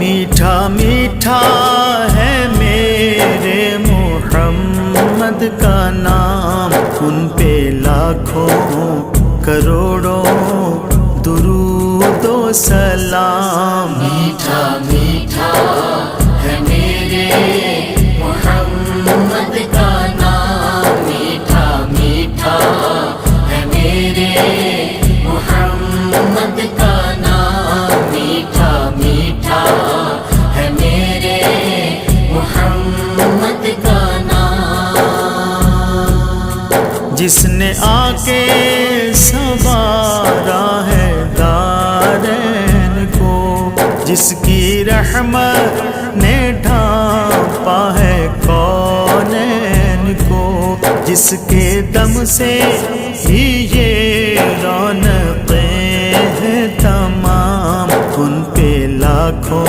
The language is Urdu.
میٹھا میٹھا ہے میرے محمد کا نام، ان پہ لاکھوں کروڑوں درود و سلام۔ میٹھا میٹھا ہے میرے محمد کا نام، میٹھا میٹھا ہے میرے محمد کا نام، میٹھا میٹھا ہے میرے محمد کا نام۔ جس نے آ کے سنوارا ہے دارین کو، جس کی رحمت نے ڈھانپا ہے کونین کو، جس کے دم سے ہی یہ رونق